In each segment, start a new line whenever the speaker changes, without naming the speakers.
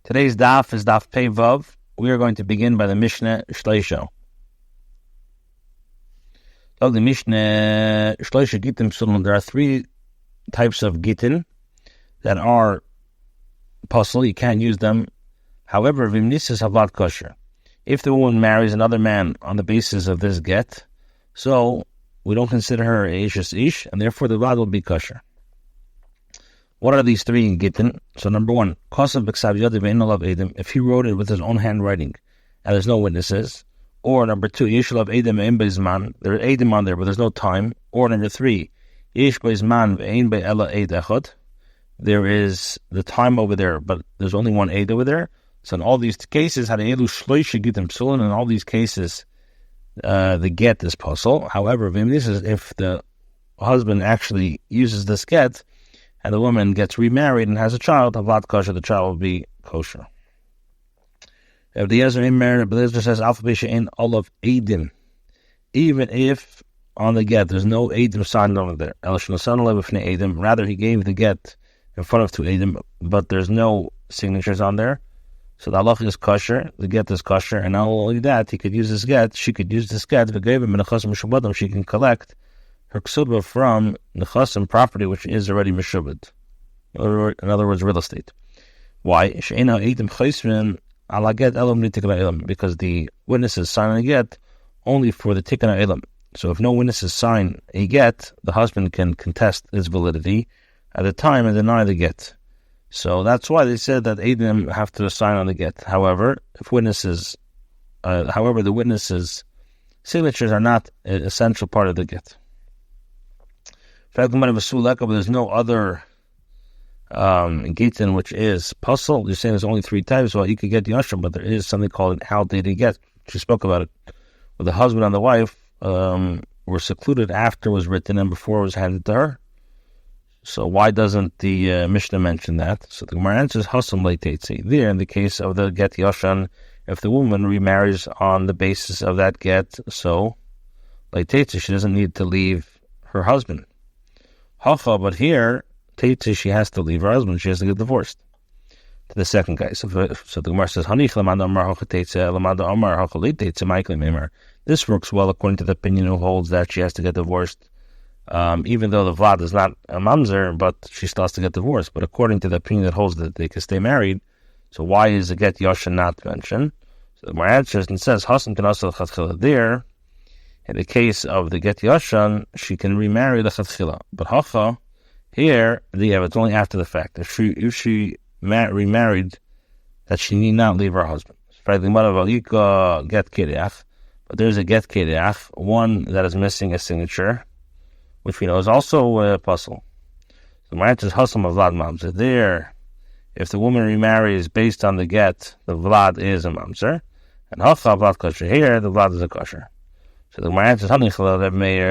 Today's daf is daf Pei Vav. We are going to begin by the Mishnah Shleisha. Of the Mishnah Shleisha Gittin Psulun, there are three types of Gittin that are possible. You can't use them. However, Vimnisis Havat Kosher. If the woman marries another man on the basis of this get, so we don't consider her a Ish, and therefore the Vad will be kosher. What are these three Gittin? So number one, if he wrote it with his own handwriting and there's no witnesses. Or number two, Yeshulav Edim Ve'en Beizman, there are Edim on there but there's no time. Or number three, Yesh Beizman Ve'en Be'ela Eid Echad, there is the time over there but there's only one Eid over there. So in all these cases, in all these cases, the get is possible. However, if the husband actually uses this get, and the woman gets remarried and has a child, Havad kosher, the child will be kosher. If the Yezer says, Alpha in all of Edim, even if on the get there's no Edim signed over there, rather he gave the get in front of two Edim, but there's no signatures on there, so the halach is kosher, the get is kosher, and not only that, he could use this get, she could use this get, she can collect her ksuba from nechasim property, which is already meshubed. In other words, real estate. Why? Because the witnesses sign a get only for the tikkun ha'elam. So if no witnesses sign a get, the husband can contest its validity at the time and deny the get. So that's why they said that Edim have to sign on the get. However, the witnesses' signatures are not an essential part of the get. But there's no other Gittin which is puzzle. You're saying there's only three types. Well, you could get the Yashram, but there is something called how did he get. She spoke about it. Where the husband and the wife were secluded after it was written and before it was handed to her. So why doesn't the Mishnah mention that? So the Gemara answers Hasam Leitetzi. There, in the case of the get Yashran, if the woman remarries on the basis of that get, so Leitetzi, she doesn't need to leave her husband. But here, she has to leave her husband. She has to get divorced. To the second guy. So the Gemara says, this works well according to the opinion who holds that she has to get divorced. Even though the Vlad is not a mamzer, but she still has to get divorced. But according to the opinion that holds that they can stay married, so why is the get Yashan not mentioned? So the Gemara answers and says, there, in the case of the get Yashan, she can remarry the Chatchila. But Hacha, here, it's only after the fact. If she remarried, that she need not leave her husband. But there's a get Kedeach, one that is missing a signature, which we know is also a puzzle. So my answer is Hasam of Vlad Mamzer. There, if the woman remarries based on the get, the Vlad is a Mamzer. And Hacha Vlad Kosher, here, the Vlad is a Kosher. So the Gemara answers,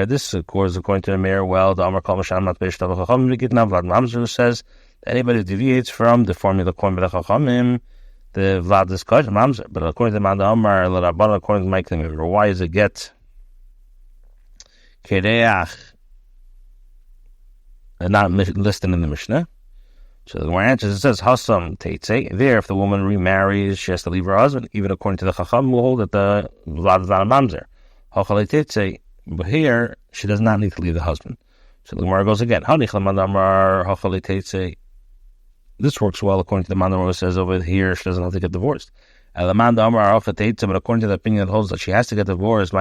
this of course according to the mayor, well, the Amar Kol Masham Not Beish Tav Chachamim Gittin Vlad Mamzer says that anybody who deviates from the formula coined by the Chachamim, the Vlad is Kosher Mamzer. But according to the Manda Amar, according to my claim, why is it get Kedeach not listed in the Mishnah? So the Gemara answers, it says Hasam Teitzei. There, if the woman remarries, she has to leave her husband, even according to the Chacham, will hold that the Vlad is not a Mamzer. But here, she does not need to leave the husband. So the Gemara goes again. This works well according to the Mandamar who says over here she doesn't have to get divorced. But according to the opinion that holds that she has to get divorced,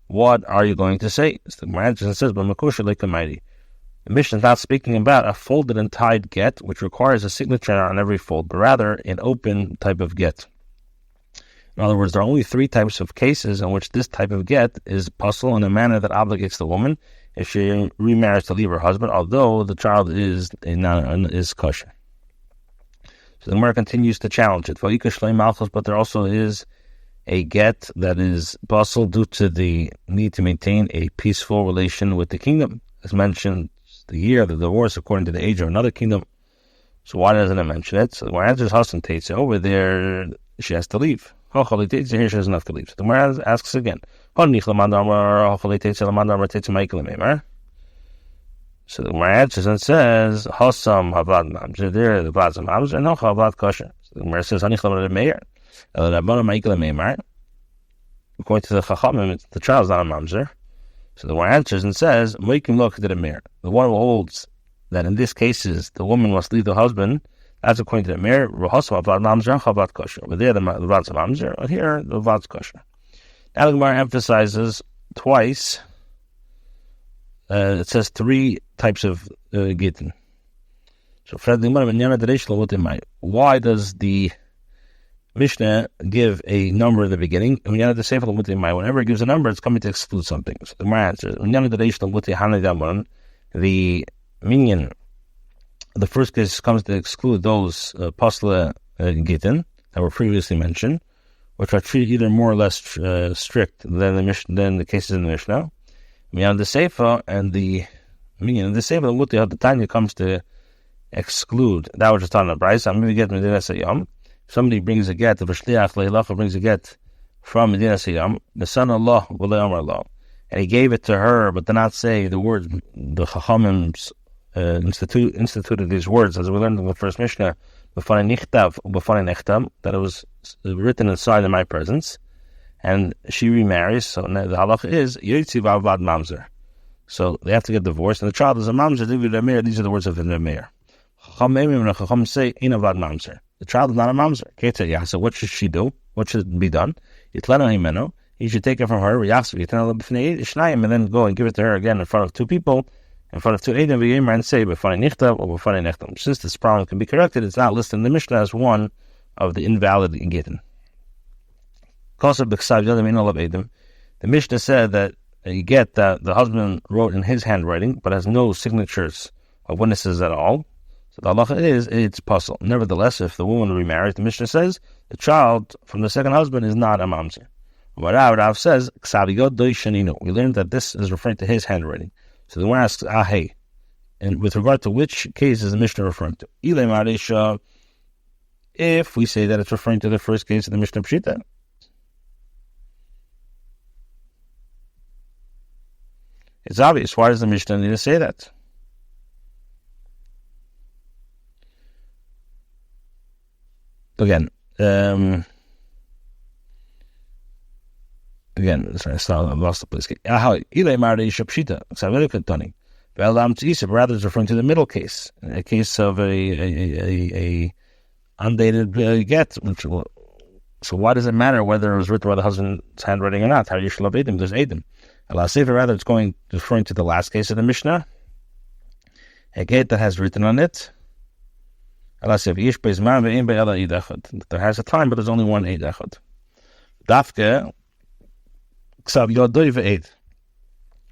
what are you going to say? So the Gemara answers and says, the Mishnah is not speaking about a folded and tied get, which requires a signature on every fold, but rather an open type of get. In other words, there are only three types of cases in which this type of get is possible in a manner that obligates the woman if she remarries to leave her husband, although the child is kosher. So the Gemara continues to challenge it. But there also is a get that is possible due to the need to maintain a peaceful relation with the kingdom. As mentioned, the year of the divorce according to the age of another kingdom. So why doesn't it mention it? So the Gemara answers Hassan Teitze. Over there, she has to leave. Here she doesn't have to leave. So the Gemara asks again. So the Gemara answers and says, Hasam Havad Mamzer, there the Vad's Mamzer, and no Havad Kosher. So the Gemara says, Hanichlam Meir. According to the Chachamim, the child is not a Mamzer. So the Gemara answers and says, Moikim Lo Kedei Meir. The one who holds that in this cases the woman must leave the husband, that's according to the Meir, Hasam Havad Mamzer, Havad Kosher. But there the Vad's Mamzer, and here the Vad's Kosher. Now the Gemara emphasizes twice. It says three types of Gittin. So, why does the Mishnah give a number in the beginning? Whenever it gives a number, it's coming to exclude something. So the Gemara answers, the minion, the first case comes to exclude those Pasla Gittin that were previously mentioned, which are treated either more or less strict than the cases in the Mishnah. The Seifa and the meaning the Seifa the Tanya comes to exclude that which is taught in the Brayso. Maybe get Medina Sayyam. Somebody brings a get, the Vashliach Leilacha brings a get from Medina Sayyam, the son of Allah, Allah, and he gave it to her, but did not say the words. The Chachamim instituted these words, as we learned in the first Mishnah, that it was written inside in my presence. And she remarries, so the halacha is Yotzi V'Avad Mamzer. So they have to get divorced, and the child is a Mamzer. These are the words of the Meir. Chacham say in Avad Mamzer. The child is not a Mamzer. So what should she do? What should be done? He should take it from her, and then go and give it to her again in front of two people, in front of two Eidim, and say since this problem can be corrected, it's not listed in the Mishnah as one of the invalid Gittin. The Mishnah said that you get that the husband wrote in his handwriting, but has no signatures of witnesses at all. So the halacha is, it's puzzle. Nevertheless, if the woman remarries, the Mishnah says the child from the second husband is not a mamzer. Rav says, we learned that this is referring to his handwriting. So the one asks, hey, and with regard to which case is the Mishnah referring to? If we say that it's referring to the first case of the Mishnah Pshita, it's obvious. Why does the Mishnah need to say that? Again, sorry, I lost the place. Rather, it's referring to the middle case, a case of a undated get. So why does it matter whether it was written by the husband's handwriting or not? How you should love Edim? There's Edim. Rather, it's referring to the last case of the Mishnah, a gate that has written on it. There has a time, but there's only one Eid Echad. Dafke, Ksav Yodoy ve'Eid.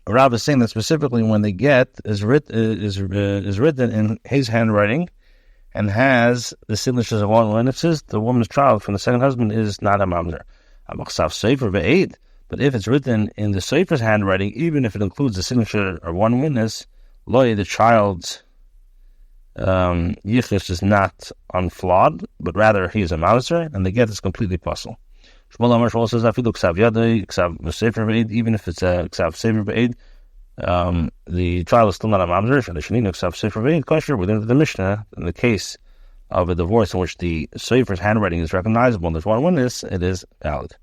Rav is saying that specifically when the get is written in his handwriting and has the signatures of all witnesses, the woman's child from the second husband is not a mamzer. But if it's written in the Sefer's handwriting, even if it includes the signature of one witness, the child's yichus is not unflawed, but rather he is a mamzer, and the get is completely puzzle. Shmuel Amar Shmuel says, even if it's a ksav sefer be'ed, the child is still not a mamzer. Within the Mishnah, in the case of a divorce in which the sefer's handwriting is recognizable and there's one witness, it is valid.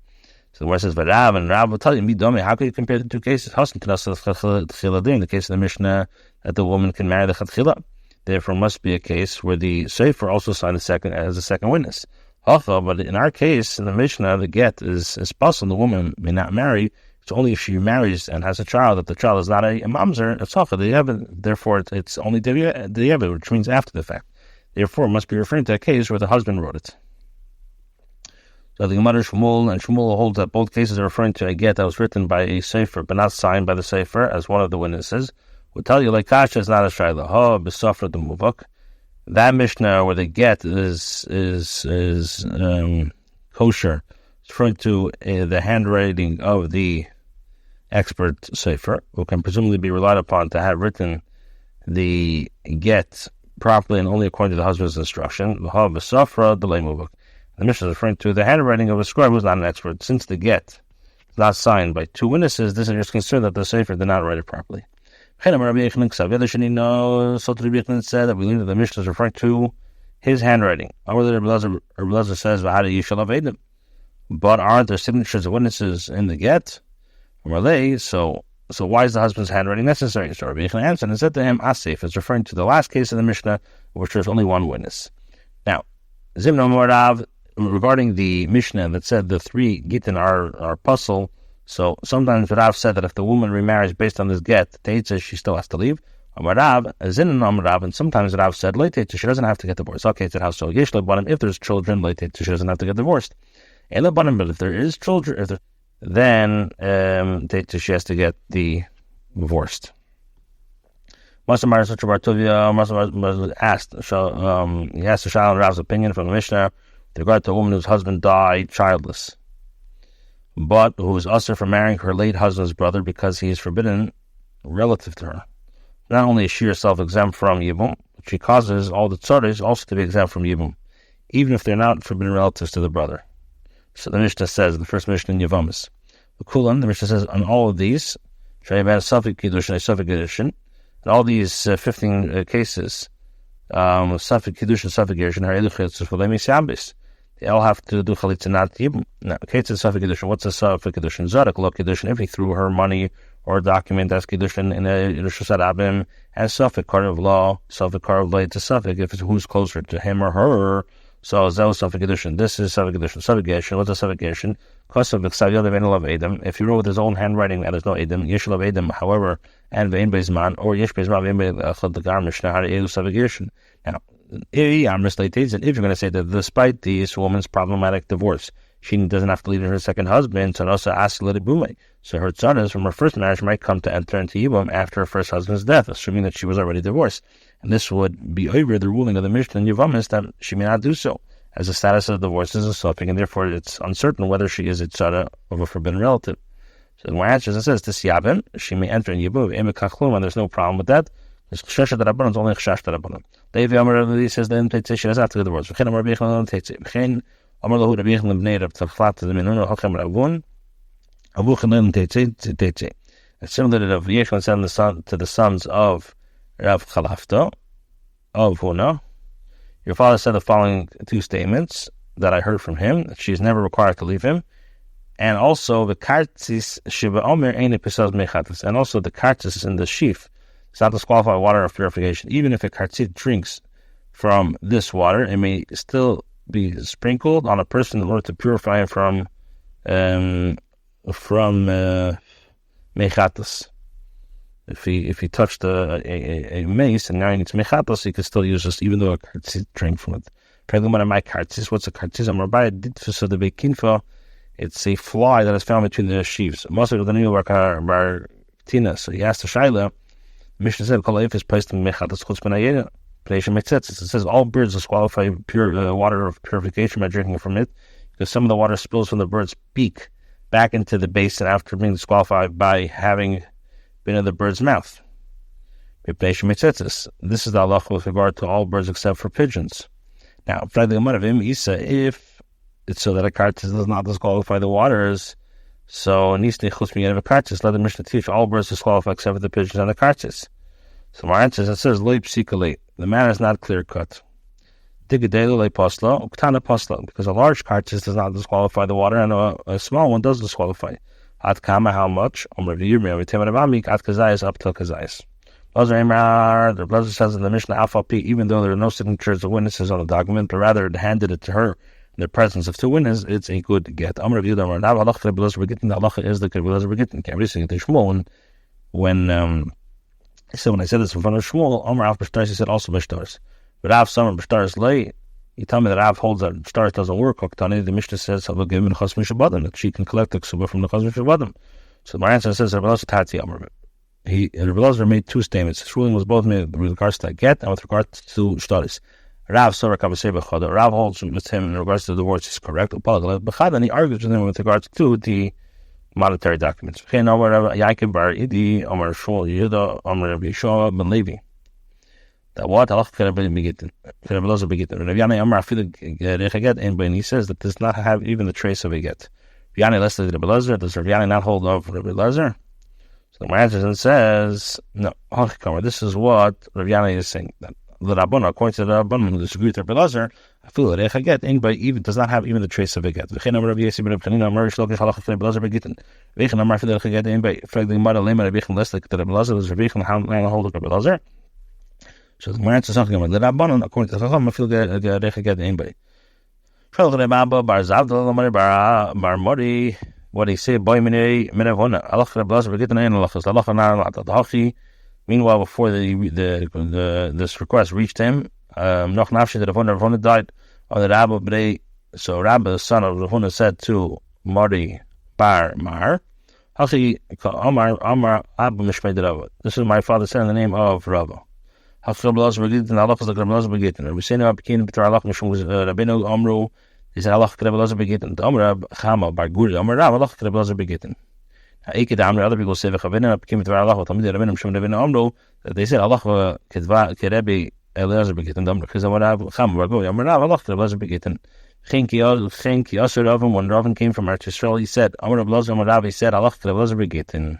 So the word says, Rav, and Rav will tell you, how can you compare the two cases? In the case of the Mishnah, that the woman can marry the Chatchila. Therefore, must be a case where the sefer also signed as a second witness. But in our case, in the Mishnah, the get is possible. The woman may not marry. It's only if she marries and has a child that the child is not a mamzer. It's therefore, it's only the which means after the fact. Therefore, it must be referring to a case where the husband wrote it. So the Gemara Shmuel holds that both cases are referring to a get that was written by a sefer but not signed by the sefer as one of the witnesses. We'll tell you, like Kasha is not a shayla. B'safra the muvak. That Mishnah where the get is kosher, it's referring to the handwriting of the expert sefer, who can presumably be relied upon to have written the get properly and only according to the husband's instruction. The Mishnah is referring to the handwriting of a scribe who is not an expert. Since the get is not signed by two witnesses, this is just concerned that the sefer did not write it properly. So Rabbi Yochanan said that we learned that the Mishnah is referring to his handwriting. Rabbi Elazar says, but aren't there signatures of witnesses in the get? So why is the husband's handwriting necessary? So Rabbi Yochanan answered and said to him, Asif is referring to the last case of the Mishnah, which there's only one witness. Now, Zimna Morav, regarding the Mishnah that said the 3 Gittin are puzzle, so sometimes Rav said that if the woman remarries based on this get, Teitza, she still has to leave. And sometimes Rav said, she doesn't have to get divorced. Okay, it's how so. If there's children, she doesn't have to get divorced. But if there is children, then she has to get divorced. Masamar such a asked, he asked the Shalom Rav's opinion from the Mishnah with regard to a woman whose husband died childless, but who is usher for marrying her late husband's brother because he is forbidden relative to her. Not only is she herself exempt from Yibum, but she causes all the tzaris also to be exempt from Yibum, even if they're not forbidden relatives to the brother. So the Mishnah says, the first Mishnah in Yevamis, the Mishnah says, on all of these, Suffolk Kiddush and Suffolk Kiddush, and all these 15 cases, Suffolk Kiddush and Suffolk Kiddush, they all have to do chalitza not yibum. Now, case of Suffolk Kiddush, what's a Suffolk Kiddush? Zadak lo Kiddush, if he threw her money or a document as Kiddush in a Rishus Arabim, and Suffolk Karav law, Suffolk Karav law to Suffolk, if it's who's closer to him or her. So that was Suffolk Kiddush. This is Suffolk Kiddush. Suffolk Kiddush, what's a Suffolk Kiddush? If he wrote with his own handwriting and there's no Edom, Yeshul of Edom, however, and Vein Bezman, or Yesh Bezman, Vein Bezman, the Garmish, Nahar Suffolk Kiddush. Now, if you're going to say that despite this woman's problematic divorce, she doesn't have to leave her second husband, so also ask Lidibume. So her tzaras from her first marriage might come to enter into Yibum after her first husband's death, assuming that she was already divorced. And this would be over the ruling of the Mishnah in Yevamis that she may not do so, as the status of divorce is a suffix, and therefore it's uncertain whether she is a tzara of a forbidden relative. So the answer it says, this Yabin, she may enter in Yibum, and there's no problem with that. There's Chesha Darabbanan, it's only Cheshash Darabbanan. Levi Amar says, then she doesn't have to get divorced. V'chein Amar B'yechlan Teitze. V'chein Amar Lahu Rabbi Yechlan B'nei Rab Tzaflat to the Minun, Hachem Ravun, Avuchen Len Teitze. It's similar to Rabbi Yechlan said to the sons of Rav Chalafta, of Huna. Your father said the following 2 statements that I heard from him, that she is never required to leave him. And also the kartzis shiva omer eine pesaz mechatas. And also the kartzis in the sheaf. It's not disqualified water of purification. Even if a kartzit drinks from this water, it may still be sprinkled on a person in order to purify him from mechatas. If he touched a mace and now he needs mechatas, he could still use this, even though a kartzit drank from it. What's a kartzis? It's a fly that is found between the sheaves. So he asked the Shaila, Mishnah said, "If is placed in mechatas chutz benayeda, it says all birds disqualify pure water of purification by drinking from it, because some of the water spills from the bird's beak back into the basin after being disqualified by having been in the bird's mouth. This is the halacha with regard to all birds except for pigeons. Now, if it's so that a kartis does not disqualify the waters, so nisni chutz benayeda of a kartis, let the Mishnah teach all birds disqualify except for the pigeons and the kartis. So my answer is, it says, loy psikale, the matter is not clear-cut. Digadelu loy posla, uktana posla, because a large kartis does not disqualify the water, and a small one does disqualify. At kama, how much? At kazayas, up till kazayas. The brother says in the Mishnah, Alpha P, even though there are no signatures of witnesses on the document, but rather handed it to her in the presence of 2 witnesses, it's a good get. The halacha is the Gittin. So when I said this in front of Shmuel, Amar Av B'shtaris, he said also B'shtaris. But Av Samar B'shtaris lay, you tell me that Av holds that B'shtaris doesn't work. The Mishnah says that she can collect the ksuba from the Chazmi Shabadim. So my answer says Rabbi Elazar made 2 statements. His ruling was both made with regards to that get and with regards to Shtaris. Rav Rav holds with him in regards to the divorce is correct. And he argues with him with regards to the monetary documents. That what? He says that does not have even the trace of a get. Does Rabbi Yana not hold of Rabbi Elazar? So So the answers and says, no, this is what Rav Yana is saying. That the Rabbana, according to the Rabbana, who disagree with Rabbi Elazar, I feel that a get anybody even does not have even the trace of a get. V'chein amar Rabbi Yossi ben Rabbi Chanina amar shlokish halacha Rabbi Elazar begittin. V'chein amar fidel get anybody. Frag the Gemara lema Rabbi Yechon less like the Rabbi Elazar is Rabbi Yechon how hold of Rabbi Elazar. So the Gemara answers something about the Rabbana, according to the Chacham, I feel that get anybody. Shlokish Rabbi Abba bar Zavdal amar bar Mori. What he say? Boy minei minavona. Halacha Rabbi Elazar begittin ein halachas. Halacha nar hachi. Meanwhile, before this request reached him, Noch Nafshi, the Ravuna died on the Rabbi B'rei. So Rabbi, the son of Ravuna, said to Mari Bar Mar, Hachi Amar Abu Mishmei de Rabbi. This is my father said in the name of Rabbi. Hachi Rabbi Elazar Begittin, Allah is like Rabbi Elazar Begittin. We say now, Bekin B'tar Allah Mishum Rabbeinu Amru. He said Allah Rabbi Elazar Begittin. The Amar Chama Bar Guri Amar Rabbi Allah Rabbi Elazar Begittin. Other people say that they said Allah Kerebi Elazar Begittin because I would have Cham Rago Allah Elazar Begittin. When Ravin came from Eretz Yisrael, he said Amar Elazar Ravi said Allah Elazar Begittin.